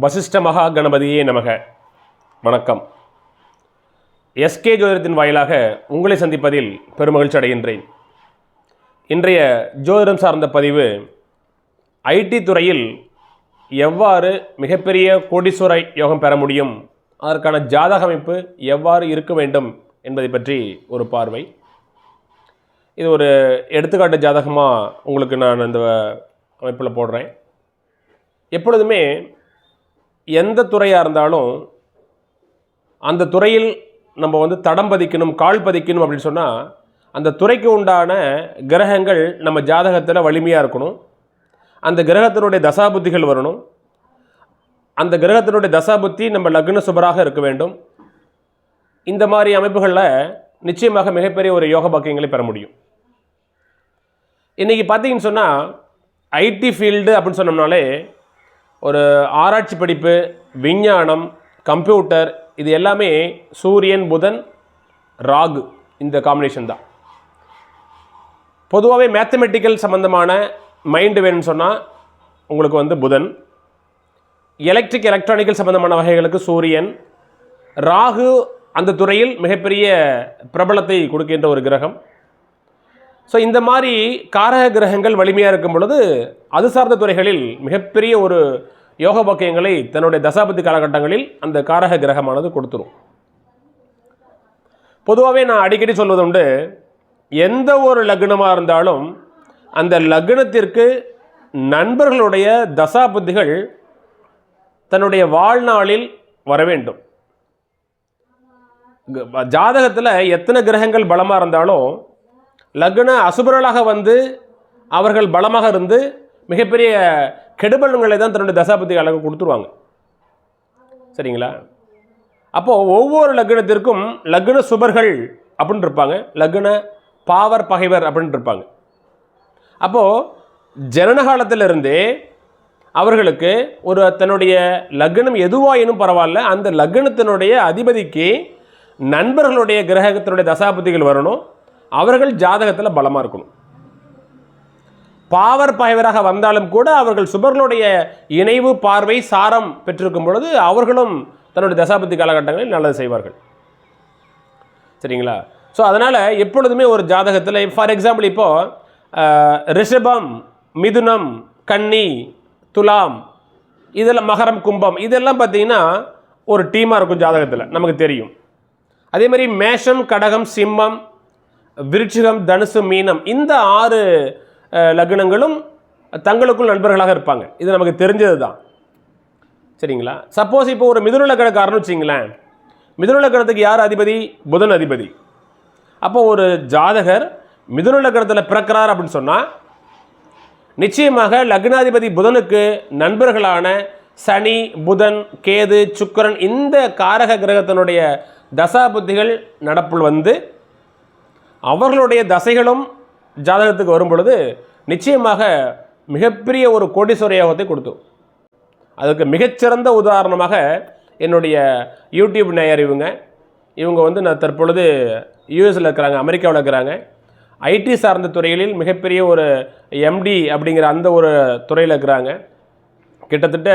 வசிஷ்ட மகா கணபதியே நமக. வணக்கம். எஸ்கே ஜோதிடத்தின் வாயிலாக உங்களை சந்திப்பதில் பெருமகிழ்ச்சி அடைகின்றேன். இன்றைய ஜோதிடம் சார்ந்த பதிவு ஐடி துறையில் எவ்வாறு மிகப்பெரிய கோடீஸ்வர யோகம் பெற முடியும், அதற்கான ஜாதக அமைப்பு எவ்வாறு இருக்க வேண்டும் என்பதை பற்றி ஒரு பார்வை. இது ஒரு எடுத்துக்காட்டு ஜாதகமாக உங்களுக்கு நான் இந்த அமைப்பில் போடுறேன். எப்பொழுதுமே எந்த துறையாக இருந்தாலும் அந்த துறையில் நம்ம தடம் பதிக்கணும், கால் பதிக்கணும் அப்படின்னு சொன்னால் அந்த துறைக்கு உண்டான கிரகங்கள் நம்ம ஜாதகத்தில் வலிமையாக இருக்கணும். அந்த கிரகத்தினுடைய தசாபுத்திகள் வரணும். அந்த கிரகத்தினுடைய தசாபுத்தி நம்ம லக்ன சுபராக இருக்க வேண்டும். இந்த மாதிரி அமைப்புகளில் நிச்சயமாக மிகப்பெரிய ஒரு யோக பாக்கியங்களை பெற முடியும். இன்றைக்கி பார்த்தீங்கன்னு சொன்னால் ஐடி ஃபீல்டு அப்படின்னு சொன்னோம்னாலே ஒரு ஆராய்ச்சி படிப்பு, விஞ்ஞானம், கம்ப்யூட்டர், இது எல்லாமே சூரியன், புதன், ராகு இந்த காம்பினேஷன் தான். பொதுவாகவே மேத்தமெட்டிக்கல் சம்மந்தமான மைண்டு வேணும்னு சொன்னால் உங்களுக்கு புதன், எலக்ட்ரானிக்கல் சம்மந்தமான வகைகளுக்கு சூரியன், ராகு அந்த துறையில் மிகப்பெரிய பிரபலத்தை கொடுக்கின்ற ஒரு கிரகம். ஸோ இந்த மாதிரி காரக கிரகங்கள் வலிமையாக இருக்கும் பொழுது அது சார்ந்த துறைகளில் மிகப்பெரிய ஒரு யோக பாக்கியங்களை தன்னுடைய தசாபதி காலகட்டங்களில் அந்த காரக கிரகமானது கொடுத்துரும். பொதுவாகவே நான் அடிக்கடி சொல்வது உண்டு, எந்த ஒரு லக்னமாக இருந்தாலும் அந்த லக்னத்திற்கு நண்பர்களுடைய தசாபுத்திகள் தன்னுடைய வாழ்நாளில் வர வேண்டும். ஜாதகத்தில் எத்தனை கிரகங்கள் பலமாக இருந்தாலும் லக்ன அசுபர்களாக அவர்கள் பலமாக இருந்து மிகப்பெரிய கெடுபலன்களை தான் தன்னுடைய தசாபதி அழகு கொடுத்துருவாங்க. சரிங்களா? அப்போது ஒவ்வொரு லக்னத்திற்கும் லக்ன சுபர்கள் அப்படின்னு இருப்பாங்க, லக்ன பாவர் பகைவர் அப்படின்னு இருப்பாங்க. அப்போது ஜனன காலத்திலிருந்தே அவர்களுக்கு ஒரு தன்னுடைய லக்னம் எதுவாயினும் பரவாயில்ல, அந்த லக்னத்தினுடைய அதிபதிக்கு நண்பர்களுடைய கிரகத்தினுடைய தசாபதிகள் வரணும். அவர்கள் ஜாதகத்தில் பலமாக இருக்கணும். பாவர் பகைவராக வந்தாலும் கூட அவர்கள் சுபர்களுடைய இணைவு, பார்வை, சாரம் பெற்றிருக்கும் பொழுது அவர்களும் தன்னுடைய தசாபதி காலகட்டங்களில் நல்லது செய்வார்கள். சரிங்களா? ஸோ அதனால் எப்பொழுதுமே ஒரு ஜாதகத்தில் ஃபார் எக்ஸாம்பிள் இப்போது ரிஷபம், மிதுனம், கன்னி, துலாம், இதெல்லாம் மகரம், கும்பம், இதெல்லாம் பார்த்திங்கன்னா ஒரு டீமாக இருக்கும் ஜாதகத்தில், நமக்கு தெரியும். அதே மாதிரி மேஷம், கடகம், சிம்மம், விருச்சிகம், தனுசு, மீனம், இந்த 6 லக்னங்களும் தங்களுக்குள் நண்பர்களாக இருப்பாங்க. இது நமக்கு தெரிஞ்சது தான். சரிங்களா? சப்போஸ் இப்போ ஒரு மிதுன லக்னக்காரன்னு வச்சிங்களேன், மிதுன லக்னத்துக்கு யார் அதிபதி? புதன் அதிபதி. அப்போ ஒரு ஜாதகர் மிதுன லக்னத்தில் பிறக்கிறார் அப்படின்னு சொன்னால் நிச்சயமாக லக்னாதிபதி புதனுக்கு நண்பர்களான சனி, புதன், கேது, சுக்கிரன், இந்த காரக கிரகத்தினுடைய தசாபுத்திகள் நடப்பில் அவர்களுடைய தசைகளும் ஜாதகத்துக்கு வரும் பொழுது நிச்சயமாக மிகப்பெரிய ஒரு கோடீஸ்வர யோகத்தை கொடுத்தோம். அதுக்கு மிகச்சிறந்த உதாரணமாக என்னுடைய யூடியூப் நேயர் இவங்க நான் தற்பொழுது யூஎஸில் இருக்கிறாங்க, அமெரிக்காவில் இருக்கிறாங்க. ஐடி சார்ந்த துறைகளில் மிகப்பெரிய ஒரு எம்டி அப்படிங்கிற அந்த ஒரு துறையில் இருக்கிறாங்க. கிட்டத்தட்ட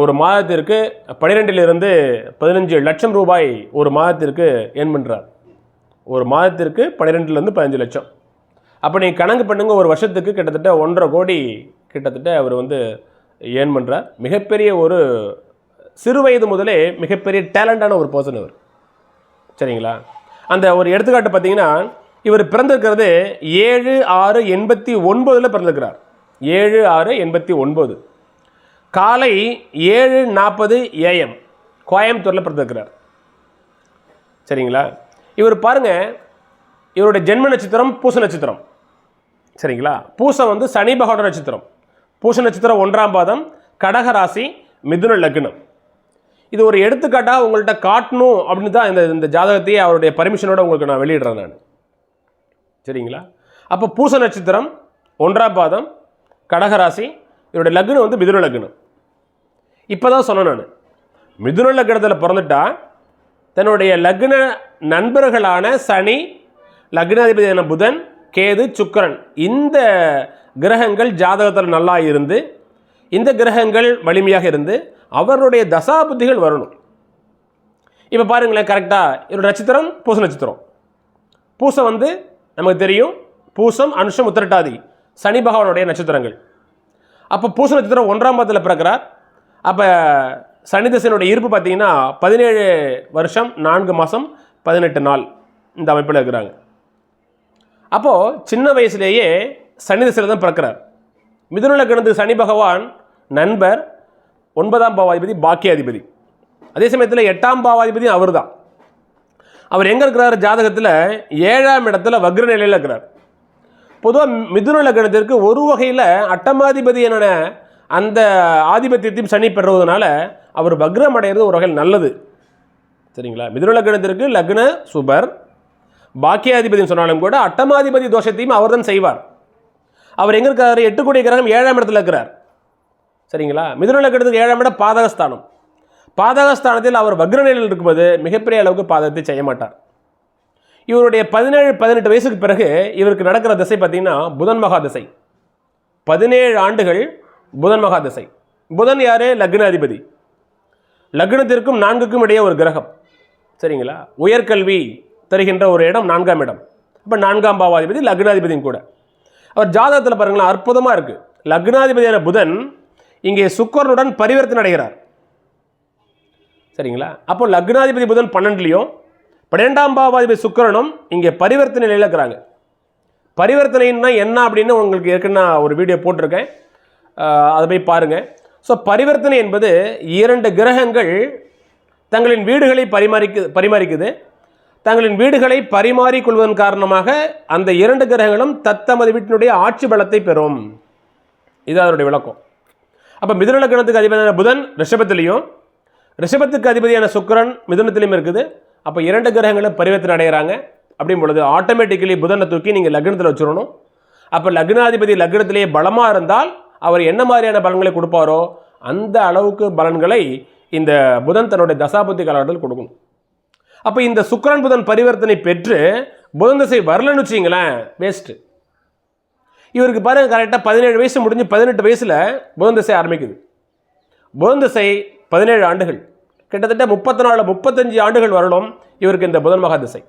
ஒரு மாதத்திற்கு 12 15 லட்சம் ரூபாய் ஒரு மாதத்திற்கு ஏர்ன் பண்ணுறார். ஒரு மாதத்திற்கு 12 15 லட்சம். அப்போ நீங்கள் கணக்கு பண்ணுங்க, ஒரு வருஷத்துக்கு கிட்டத்தட்ட 1.5 கோடி கிட்டத்தட்ட அவர் ஏர்ன் பண்ணுறார். மிகப்பெரிய ஒரு சிறு வயது முதலே மிகப்பெரிய டேலண்டான ஒரு பர்சன் அவர். சரிங்களா? அந்த ஒரு எடுத்துக்காட்டு பார்த்தீங்கன்னா, இவர் பிறந்திருக்கிறது 7/6/89 பிறந்திருக்கிறார். 7/6/89 காலை 7:40 AM கோயம்புத்தூரில் பிறந்திருக்கிறார். சரிங்களா? இவர் பாருங்க, இவருடைய ஜென்ம நட்சத்திரம் பூச நட்சத்திரம். சரிங்களா? பூசம் சனி பகவான் நட்சத்திரம். பூச நட்சத்திரம் 1ஆம் பாதம், கடகராசி, மிதுன லக்னம். இது ஒரு எடுத்துக்காட்டாக உங்கள்கிட்ட காட்டணும் அப்படின்னு தான் இந்த ஜாதகத்தையே அவருடைய பர்மிஷனோட உங்களுக்கு நான் வெளியிடுறேன் நான். சரிங்களா? அப்போ பூச நட்சத்திரம் 1ஆம் பாதம், கடகராசி, இவருடைய லக்னம் மிதுன லக்னம். இப்போ தான் சொன்னேன் நான், மிதுன லக்னத்தில் பிறந்துட்டா தன்னுடைய லக்ன நண்பர்களான சனி, லக்னாதிபதியான புதன், கேது, சுக்கிரன், இந்த கிரகங்கள் ஜாதகத்தில் நல்லா இருந்து இந்த கிரகங்கள் வலிமையாக இருந்து அவருடைய தசாபுத்திகள் வரணும். இப்போ பாருங்களேன், கரெக்டாக இவரோட நட்சத்திரம் பூச நட்சத்திரம். பூசம் வந்து நமக்கு தெரியும், பூசம், அனுஷம், உத்திரட்டாதி சனி பகவானுடைய நட்சத்திரங்கள். அப்போ பூச நட்சத்திரம் 1ஆம் பாதத்தில் பிறக்கிறார். அப்போ சனி திசையினுடைய இருப்பு பார்த்தீங்கன்னா 17 வருஷம் 4 மாதம் 18 நாள் இந்த அமைப்பில் இருக்கிறாங்க. அப்போது சின்ன வயசுலேயே சனி திசையில் தான் பிறக்கிறார். மிதுன லக்னத்துக்கு சனி பகவான் நண்பர், 9ஆம் பாவாதிபதி, பாக்கியாதிபதி. அதே சமயத்தில் 8ஆம் பாவாதிபதி அவர் தான். அவர் எங்கே இருக்கிறார்? ஜாதகத்தில் 7ஆம் இடத்துல வக்ர நிலையில் இருக்கிறார். பொதுவாக மிதுன லக்னத்திற்கு ஒரு வகையில் அட்டமாதிபதி என்ன அந்த ஆதிபத்தியத்தையும் சனி பெறுவதனால அவர் வக்ரம் அடைகிறது ஒரு வகையில் நல்லது. சரிங்களா? மிதுன லக்னத்திற்கு லக்ன சுபர், பாக்கியாதிபதினு சொன்னாலும் கூட அட்டமாதிபதி தோஷத்தையும் அவர் தான் செய்வார். அவர் எங்கே இருக்கார்? 8 கோடி கிரகம் 7ஆம் இடத்துல இருக்கிறார். சரிங்களா? மிதுன லக்னத்துக்கு 7ஆம் இடம் பாதகஸ்தானம். பாதகஸ்தானத்தில் அவர் வக்ர நிலையில் இருக்கும்போது மிகப்பெரிய அளவுக்கு பாதகத்தை செய்ய மாட்டார். இவருடைய 17-18 வயசுக்கு பிறகு இவருக்கு நடக்கிற திசை பார்த்தீங்கன்னா புதன் மகா திசை. 17 ஆண்டுகள் புதன் மகா திசை. புதன் யாரு? லக்னாதிபதி. லக்னத்திற்கும் 4க்கும் இடையே ஒரு கிரகம். சரிங்களா? உயர்கல்வி தருகின்ற ஒரு இடம் 4ஆம் இடம். அப்போ 4ஆம் பாவாதிபதி லக்னாதிபதியும் கூட. அவர் ஜாதகத்தில் பாருங்களேன், அற்புதமாக இருக்குது. லக்னாதிபதியான புதன் இங்கே சுக்கிரனுடன் பரிவர்த்தனை அடைகிறார். சரிங்களா? அப்போ லக்னாதிபதி புதன் 12லையும் 12ஆம் பாவாதிபதி சுக்கிரனும் இங்கே பரிவர்த்தனை நிலையில் இருக்கிறாங்க. பரிவர்த்தனைன்னா என்ன அப்படின்னு உங்களுக்கு ஏற்கனவே ஒரு வீடியோ போட்டிருக்கேன், அதை போய் பாருங்கள். ஸோ பரிவர்த்தனை என்பது 2 கிரகங்கள் தங்களின் வீடுகளை பரிமாறிக்குது. தங்களின் வீடுகளை பரிமாறிக்கொள்வதன் காரணமாக அந்த 2 கிரகங்களும் தத்தமது வீட்டினுடைய ஆட்சி பலத்தை பெறும். இது அதனுடைய விளக்கம். அப்போ மிதுன லக்னத்துக்கு அதிபதியான புதன் ரிஷபத்திலையும், ரிஷபத்துக்கு அதிபதியான சுக்கிரன் மிதுனத்திலையும் இருக்குது. அப்போ 2 கிரகங்களும் பரிவர்த்தனை அடைகிறாங்க. அப்படின் பொழுது ஆட்டோமேட்டிக்கலி புதனை தூக்கி நீங்கள் லக்னத்தில் வச்சுடணும். அப்போ லக்னாதிபதி லக்னத்திலேயே பலமாக இருந்தால் அவர் என்ன மாதிரியான பலன்களை கொடுப்பாரோ அந்த அளவுக்கு பலன்களை இந்த புதன் தன்னுடைய தசாபுத்தி காலகட்டத்தில் கொடுக்கணும். அப்போ இந்த சுக்கிரன் புதன் பரிவர்த்தனை பெற்று புதன் திசை வரலன்னு வச்சிங்களேன், வேஸ்ட்டு. இவருக்கு பாருங்கள், கரெக்டாக 17 வயசு முடிஞ்சு 18 வயசில் புதன் திசை ஆரம்பிக்குது. புதன் திசை 17 ஆண்டுகள், கிட்டத்தட்ட 34-35 ஆண்டுகள் வரணும் இவருக்கு இந்த புதன் மகா திசை.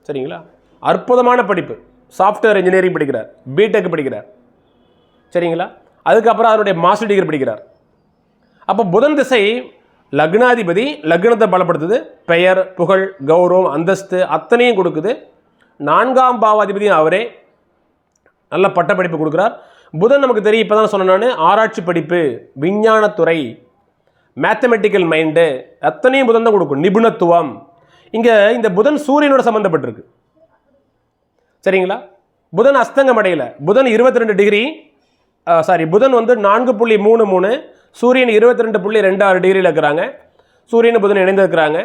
சரிங்களா? அற்புதமான படிப்பு. சாஃப்ட்வேர் இன்ஜினியரிங் படிக்கிறார், பிடெக் படிக்கிறார். சரிங்களா? அதுக்கப்புறம் அவருடைய மாஸ்டர் டிகிரி படிக்கிறார். அப்போ புதன் திசை லக்னாதிபதி, லக்னத்தை பலப்படுத்துது, பெயர், புகழ், கௌரவம், அந்தஸ்து அத்தனையும் கொடுக்குது. 4ஆம் பாவாதிபதியும் அவரே நல்ல பட்டப்படிப்பு கொடுக்குறார். புதன் நமக்கு தெரியும், இப்போ தான் சொன்னேன் நான், ஆராய்ச்சி படிப்பு, விஞ்ஞானத்துறை, மேத்தமெட்டிக்கல் மைண்டு அத்தனையும் புதன் தான் கொடுக்கும். நிபுணத்துவம். இங்கே இந்த புதன் சூரியனோட சம்மந்தப்பட்டிருக்கு. சரிங்களா? புதன் அஸ்தங்கம் அடையல. புதன் 22 டிகிரி, புதன் வந்து 4.33, சூரியன் 22.26 டிகிரியில் இருக்கிறாங்க. சூரியன் புதன் இணைந்து இருக்கிறாங்க.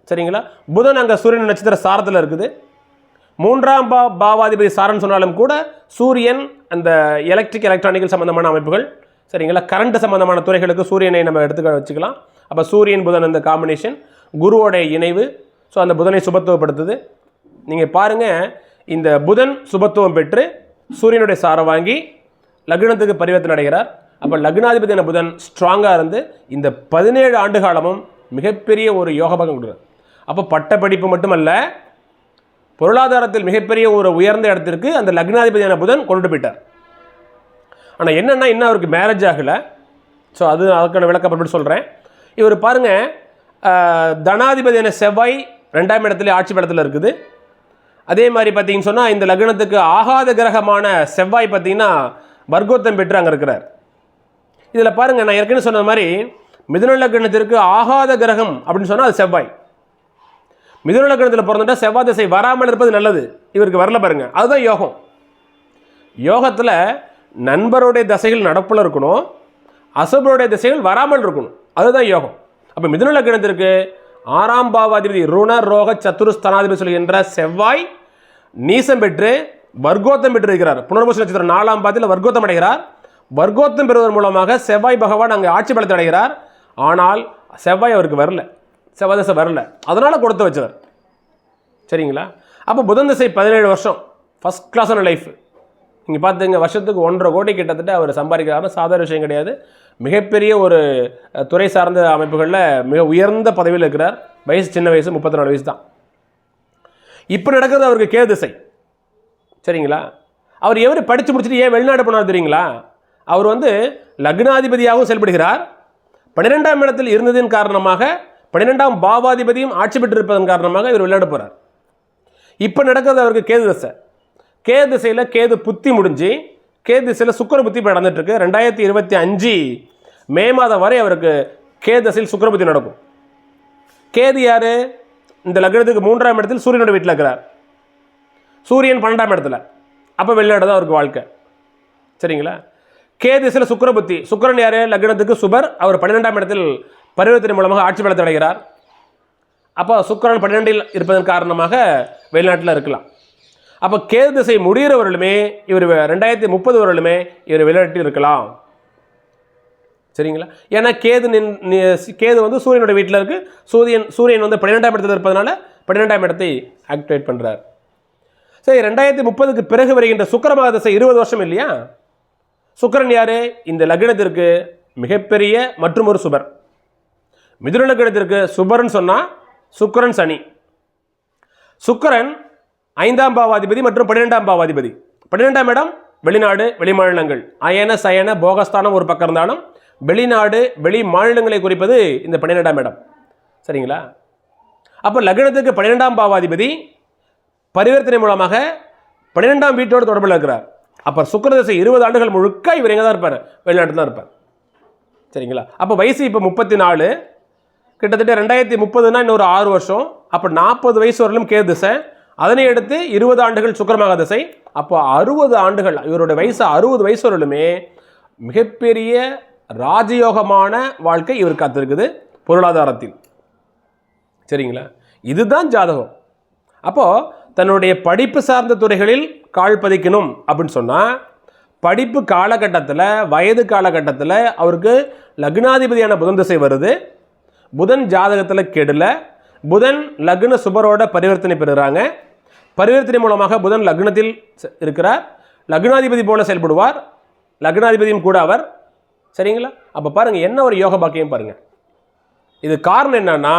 சரிங்களா? புதன் அங்கே சூரியன் நட்சத்திர சாரத்தில் இருக்குது. 3ஆம் பாவாதிபதி சாரன்னு சொன்னாலும் கூட சூரியன் அந்த எலக்ட்ரானிக்கல் சம்பந்தமான அமைப்புகள், சரிங்களா, கரண்ட் சம்பந்தமான துறைகளுக்கு சூரியனை நம்ம எடுத்துக்க வச்சுக்கலாம். அப்போ சூரியன் புதன் அந்த காம்பினேஷன், குருவோடைய இணைவு. ஸோ அந்த புதனை சுபத்துவப்படுத்துது. நீங்கள் பாருங்கள், இந்த புதன் சுபத்துவம் பெற்று சூரியனுடைய சாரம் வாங்கி லக்னத்துக்கு பரிவர்த்தனை அடைகிறார். அப்போ லக்னாதிபதியான புதன் ஸ்ட்ராங்காக இருந்து இந்த 17 ஆண்டு காலமும் மிகப்பெரிய ஒரு யோகபாகம் கொடுக்குறார். அப்போ பட்டப்படிப்பு மட்டுமல்ல, பொருளாதாரத்தில் மிகப்பெரிய ஒரு உயர்ந்த இடத்திற்கு அந்த லக்னாதிபதியான புதன் கொண்டு போயிட்டார். ஆனால் என்னென்னா இன்னும் அவருக்கு மேரேஜ் ஆகலை. ஸோ அதுக்கான விளக்கப்பட்டு சொல்கிறேன். இவர் பாருங்கள், தனாதிபதியான செவ்வாய் 2ஆம் இடத்துல ஆட்சி பலத்தில் இருக்குது. அதே மாதிரி பார்த்தீங்கன்னு சொன்னால் இந்த லக்னத்துக்கு ஆகாத கிரகமான செவ்வாய் பார்த்தீங்கன்னா வர்க்கோத்தம் பெற்று அங்கே இருக்கிறார். இதில் பாருங்கள், நான் ஏற்கனவே சொன்ன மாதிரி மிதுன லக்னத்திற்கு ஆகாத கிரகம் அப்படின்னு சொன்னால் அது செவ்வாய். மிதுன லக்னத்தில் பிறந்துட்டா செவ்வாய் திசை வராமல் இருப்பது நல்லது. இவருக்கு வரல பாருங்க, அதுதான் யோகம். யோகத்தில் நண்பருடைய திசைகள் நடப்பில் இருக்கணும், அசுபருடைய திசைகள் வராமல் இருக்கணும், அதுதான் யோகம். அப்போ மிதுன லக்னத்திற்கு 6ஆம் பாவாதிபதி ருண ரோக சத்துருஸ்தானாதிபதி சொல்கின்ற செவ்வாய் நீசம் பெற்று வர்க்கோத்தம் பெற்று இருக்கிறார். புனர்பூச நட்சத்திரம் 4ஆம் பாதத்தில் வர்க்கோத்தம் அடைகிறார். வர்க்கோத்தம் பெறுவதன் மூலமாக செவ்வாய் பகவான் அங்கே ஆட்சி பலத்தை அடைகிறார். ஆனால் செவ்வாய் அவருக்கு வரல, செவ்வாய் திசை வரல, அதனால் கொடுத்து வச்சவர். சரிங்களா? அப்போ புதன் திசை 17 வருஷம் ஃபஸ்ட் கிளாஸான லைஃப். நீங்கள் பார்த்துங்க, வருஷத்துக்கு 1.5 கோடி கிட்டத்தட்ட அவர் சம்பாதிக்கிறாருன்னு சாதாரண விஷயம் கிடையாது. மிகப்பெரிய ஒரு துறை சார்ந்த அமைப்புகளில் மிக உயர்ந்த பதவியில் இருக்கிறார். வயசு சின்ன வயசு, 34 வயசு தான். இப்போ நடக்கிறது அவருக்கு கேது திசை. சரிங்களா? அவர் எவர் படித்து முடிச்சுட்டு ஏன் வெளிநாடு போனார் தெரியுங்களா? அவர் லக்னாதிபதியாகவும் செயல்படுகிறார். 12ஆம் இடத்தில் இருந்ததின் காரணமாக 12ஆம் பாவாதிபதியும் ஆட்சி பெற்றிருப்பதன் காரணமாக இவர் வெளிநாடு போகிறார். இப்போ நடக்கிறது அவருக்கு கேது திசை. கேது திசையில் கேது புத்தி முடிஞ்சு கேது திசையில் சுக்கிர புத்தி இப்போ நடந்துட்டுருக்கு. 2025 மே மாதம் வரை அவருக்கு கேது திசையில் சுக்கிர புத்தி நடக்கும். கேது யார்? இந்த லக்னத்துக்கு 3ஆம் இடத்தில் சூரியனோட வீட்டில் இருக்கிறார். சூரியன் 12ஆம் இடத்துல. அப்போ வெளிநாடு தான் அவருக்கு வாழ்க்கை. சரிங்களா? கேது திசையில் சுக்கிர புத்தி. சுக்கிரன் யார்? லக்னத்துக்கு சுபர். அவர் 12ஆம் இடத்தில் பரிவர்த்தனை மூலமாக ஆட்சி பலத்தை அடைகிறார். அப்போ சுக்கிரன் 12இல் இருப்பதன் காரணமாக வெளிநாட்டில் இருக்கலாம். அப்போ கேது திசை முடிகிறவர்களுமே இவர் 2030 வரலுமே இவர் வெளிநாட்டில் இருக்கலாம். சரிங்களா? ஏன்னா கேது சூரியனோட வீட்டில் இருக்குது. சூரியன் 12ஆம் இடத்தில் இருப்பதனால 12ஆம் இடத்தை ஆக்டிவேட் பண்ணுறார். சரி, 2030க்கு பிறகு வருகின்ற சுக்கிரமகா திசை 20 வருஷம் இல்லையா? சுக்கிரன் யார்? இந்த லக்னத்திற்கு மிகப்பெரிய மற்றும் ஒரு சுபர். மிதுன லக்னத்திற்கு சுபர்னு சொன்னால் சுக்கிரன் சனி. சுக்கிரன் 5ஆம் பாவாதிபதி மற்றும் 12ஆம் பாவாதிபதி. 12ஆம் இடம் வெளிநாடு, வெளிமாநிலங்கள். அயன சயன போகஸ்தானம் ஒரு பக்கம் இருந்தாலும் வெளிநாடு, வெளி மாநிலங்களை குறிப்பது இந்த 12ஆம் இடம். சரிங்களா? அப்போ லக்னத்துக்கு 12ஆம் பாவாதிபதி பரிவர்த்தனை மூலமாக 12ஆம் வீட்டோடு தொடர்பில் இருக்கிறார். அப்போ சுக்கிர திசை 20 ஆண்டுகள் முழுக்க இவர் எங்கே தான் இருப்பார்? வெளிநாட்டில் தான் இருப்பார். சரிங்களா? அப்போ வயசு இப்போ 34, கிட்டத்தட்ட 2030னா இன்னொரு 6 வருஷம். அப்போ 40 வயசு வரலும் கேது திசை. அதனை அடுத்து 20 ஆண்டுகள் சுக்கிரமகா திசை. அப்போ 60 ஆண்டுகள், இவருடைய வயசு 60 வயசு வரலுமே மிகப்பெரிய ராஜயோகமான வாழ்க்கை இவர் காத்திருக்குது பொருளாதாரத்தில். சரிங்களா? இதுதான் ஜாதகம். அப்போது தன்னுடைய படிப்பு சார்ந்த துறைகளில் கால் பதிக்கணும் அப்படின்னு சொன்னால் படிப்பு காலகட்டத்தில், வயது காலகட்டத்தில் அவருக்கு லக்னாதிபதியான புதன் திசை வருது. புதன் ஜாதகத்தில் கெடல. புதன் லக்ன சுபரோட பரிவர்த்தனை பெறுகிறாங்க. பரிவர்த்தனை மூலமாக புதன் லக்னத்தில் இருக்கிறார். லக்னாதிபதி போல செயல்படுவார். லக்னாதிபதியும் கூட அவர். சரிங்களா? அப்போ பாருங்கள், என்ன ஒரு யோக பாக்கியம் பாருங்கள். இது காரணம் என்னன்னா,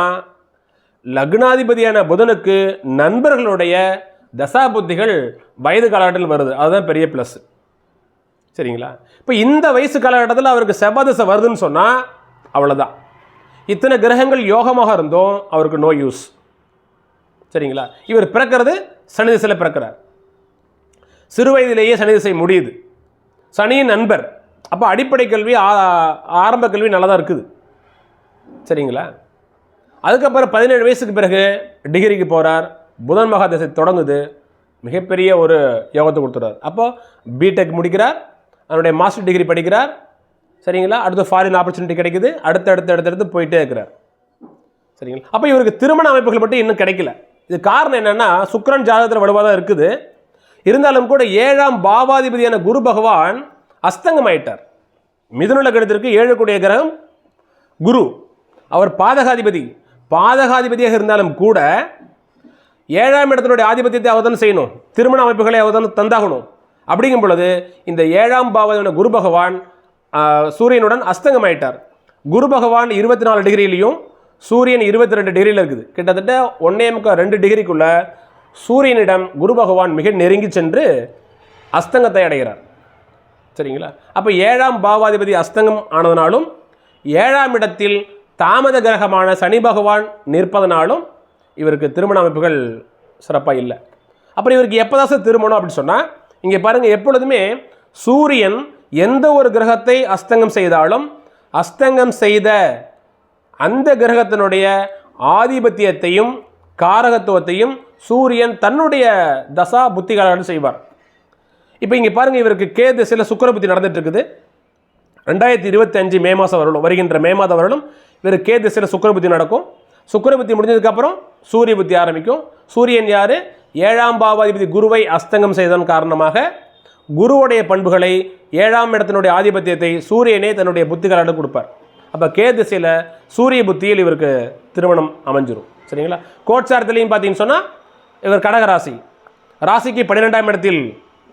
லக்னாதிபதியான புதனுக்கு நண்பர்களுடைய தசா புத்திகள் வயது காலகட்டத்தில் வருது. அதுதான் பெரிய ப்ளஸ். சரிங்களா? இப்போ இந்த வயசு காலகட்டத்தில் அவருக்கு செவ்வாய் தசை வருதுன்னு சொன்னால் அவ்வளோதான். இத்தனை கிரகங்கள் யோகமாக இருந்தும் அவருக்கு நோ யூஸ். சரிங்களா? இவர் பிறக்கிறது சனி திசையில் பிறக்கிறார். சிறு வயதிலேயே சனி திசை முடியுது. சனியின் நண்பர். அப்போ அடிப்படை கல்வி, ஆரம்ப கல்வி நல்லா தான் இருக்குது. சரிங்களா? அதுக்கப்புறம் 17 வயசுக்கு பிறகு டிகிரிக்கு போகிறார். புதன் மகா திசை தொடங்குது. மிகப்பெரிய ஒரு யோகத்தை கொடுத்துறார். அப்போது பிடெக் முடிக்கிறார். அவருடைய மாஸ்டர் டிகிரி படிக்கிறார். சரிங்களா? அடுத்து ஃபாரின் ஆப்பர்ச்சுனிட்டி கிடைக்குது. அடுத்தடுத்து போயிட்டே இருக்கிறார். சரிங்களா? அப்போ இவருக்கு திருமண அமைப்புகள் மட்டும் இன்னும் கிடைக்கல. இது காரணம் என்னென்னா, சுக்கிரன் ஜாதகத்தில் வலுவாக தான் இருக்குது. இருந்தாலும் கூட 7ஆம் பாவாதிபதியான குரு பகவான் அஸ்தங்கம் ஆயிட்டார். மிதுன லக்னத்திற்கு 7 கூடிய கிரகம் குரு. அவர் பாதகாதிபதியாக இருந்தாலும் கூட 7ஆம் இடத்தினுடைய ஆதிபத்தியத்தை அவதான் செய்யணும். திருமண அமைப்புகளை அவதான் தந்தாகணும். அப்படிங்கும் பொழுது இந்த 7ஆம் பாவாதிபதியான குரு பகவான் சூரியனுடன் அஸ்தங்கம் ஆயிட்டார். குரு பகவான் 24 டிகிரிலையும் சூரியன் 22 டிகிரியில் இருக்குது. கிட்டத்தட்ட 1.2 டிகிரிக்குள்ள சூரியனிடம் குரு பகவான் மிக நெருங்கி சென்று அஸ்தங்கத்தை அடைகிறார். சரிங்களா? அப்போ 7ஆம் பாவாதிபதி அஸ்தங்கம் ஆனதுனாலும் 7ஆம் இடத்தில் தாமத கிரகமான சனி பகவான் நிற்பதனாலும் இவருக்கு திருமண அமைப்புகள் சிறப்பாக இல்லை. அப்புறம் இவருக்கு எப்போதான் திருமணம் அப்படின்னு சொன்னால், இங்கே பாருங்கள், எப்பொழுதுமே சூரியன் எந்த ஒரு கிரகத்தை அஸ்தங்கம் செய்தாலும் அஸ்தங்கம் செய்த அந்த கிரகத்தினுடைய ஆதிபத்தியத்தையும் காரகத்துவத்தையும் சூரியன் தன்னுடைய தசா புத்திகாரர்கள் செய்வார். இப்போ இங்கே பாருங்கள், இவருக்கு கேது திசையில் சுக்கிர புத்தி நடந்துட்டு இருக்குது. 2025 மே மாதம் வரலும், வருகின்ற மே மாதம் வரலும் இவர் கேது திசையில் சுக்கிர புத்தி நடக்கும். சுக்கிர புத்தி முடிஞ்சதுக்கப்புறம் சூரிய புத்தி ஆரம்பிக்கும். சூரியன் யார்? 7ஆம் பாவாதிபதி குருவை அஸ்தங்கம் செய்ததன் காரணமாக குருவுடைய பண்புகளை, 7ஆம் இடத்தினுடைய ஆதிபத்தியத்தை சூரியனே தன்னுடைய புத்திகாரர்களுக்கு கொடுப்பார். அப்போ கேது திசையில் சூரிய புத்தியில் இவருக்கு திருமணம் அமைஞ்சிரும். சரிங்களா? கோட்சாரத்திலையும் பார்த்தீங்கன்னு சொன்னால் இவர் கடக ராசி. ராசிக்கு 12ஆம் இடத்தில்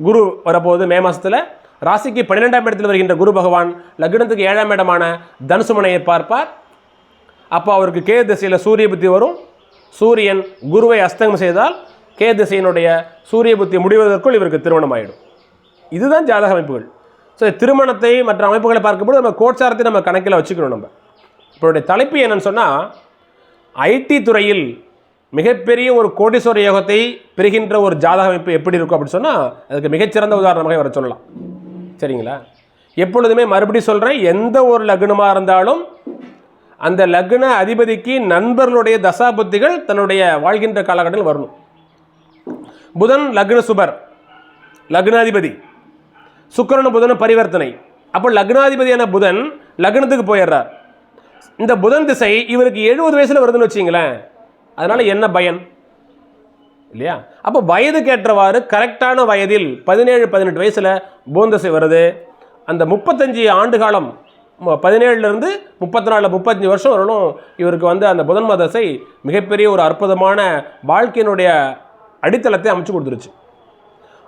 குரு வரப்போகுது மே மாதத்தில். ராசிக்கு 12ஆம் இடத்தில் வருகின்ற குரு பகவான் லக்னத்துக்கு 7ஆம் இடமான தனுசு மனையை பார்ப்பார். அப்போ அவருக்கு கேது திசையில் சூரிய புத்தி வரும். சூரியன் குருவை அஸ்தங்கம் செய்தால் கேது திசையினுடைய சூரிய புத்தி முடிவதற்குள் இவருக்கு திருமணம் ஆகிடும். இதுதான் ஜாதக அமைப்புகள். ஸோ திருமணத்தை மற்ற அமைப்புகளை பார்க்கும்போது நம்ம கோட்சாரத்தை நம்ம கணக்கில் வச்சுக்கணும். நம்ம இப்போடைய தலைப்பு என்னன்னு சொன்னால், ஐடி துறையில் மிகப்பெரிய ஒரு கோடீஸ்வர யோகத்தை பெறுகின்ற ஒரு ஜாதக அமைப்பு எப்படி இருக்கும் அப்படின்னு சொன்னால், அதுக்கு மிகச்சிறந்த உதாரணமாக வர சொல்லலாம். சரிங்களா? எப்பொழுதுமே மறுபடியும் சொல்கிறேன், எந்த ஒரு லக்னமாக இருந்தாலும் அந்த லக்ன அதிபதிக்கு நண்பர்களுடைய தசாபுத்திகள் தன்னுடைய வாழ்கின்ற காலகட்டத்தில் வரணும். புதன் லக்ன சுபர், லக்னாதிபதி. சுக்கிரனும் புதனும் பரிவர்த்தனை. அப்போ லக்னாதிபதியான புதன் லக்னத்துக்கு போயிடுறார். இந்த புதன் திசை இவருக்கு 70 வயசில் வருதுன்னு வச்சிங்களேன். அதனால் என்ன பயன் இல்லையா? அப்போ வயதுக்கு ஏற்றவாறு கரெக்டான வயதில் 17-18 வயசில் புதன் திசை வருது. அந்த 35 ஆண்டு காலம், 17லேருந்து 35 வருஷம் வரணும் இவருக்கு அந்த புதன் தசை மிகப்பெரிய ஒரு அற்புதமான வாழ்க்கையினுடைய அடித்தளத்தை அமைச்சு கொடுத்துருச்சு.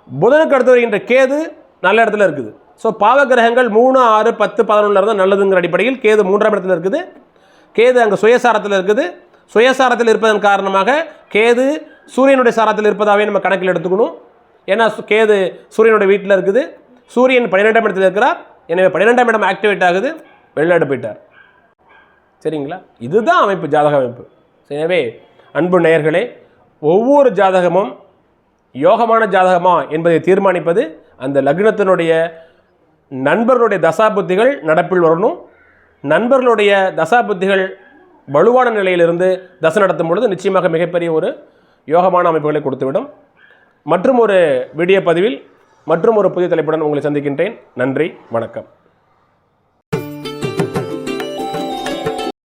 புதனுக்கு அடுத்து வருகின்ற கேது நல்ல இடத்துல இருக்குது. ஸோ பாவகிரகங்கள் 3, 6, 10, 11 இருந்தால் நல்லதுங்கிற அடிப்படையில் கேது 3ஆம் இடத்துல இருக்குது. கேது அங்கே சுயசாரத்தில் இருக்குது. சுயசாரத்தில் இருப்பதன் காரணமாக கேது சூரியனுடைய சாரத்தில் இருப்பதாகவே நம்ம கணக்கில் எடுத்துக்கணும். ஏன்னா கேது சூரியனுடைய வீட்டில் இருக்குது. சூரியன் 12ஆம் இடத்தில் இருக்கிறார். எனவே 12ஆம் இடம் ஆக்டிவேட் ஆகுது, வெளிநாடு போயிட்டார். சரிங்களா? இதுதான் அமைப்பு, ஜாதக அமைப்பு. எனவே அன்பு நேயர்களே, ஒவ்வொரு ஜாதகமும் யோகமான ஜாதகமா என்பதை தீர்மானிப்பது அந்த லக்னத்தினுடைய நண்பர்களுடைய தசாபுத்திகள் நடப்பில் வரணும். நண்பர்களுடைய தசாபுத்திகள் வலுவான நிலையிலிருந்து தசை நடத்தும் பொழுது நிச்சயமாக மிகப்பெரிய ஒரு யோகமான அமைப்புகளை கொடுத்துவிடும். மற்றும் ஒரு வீடியோ பதிவில் மற்றும் ஒரு புதிய தலைப்புடன் உங்களை சந்திக்கின்றேன். நன்றி, வணக்கம்.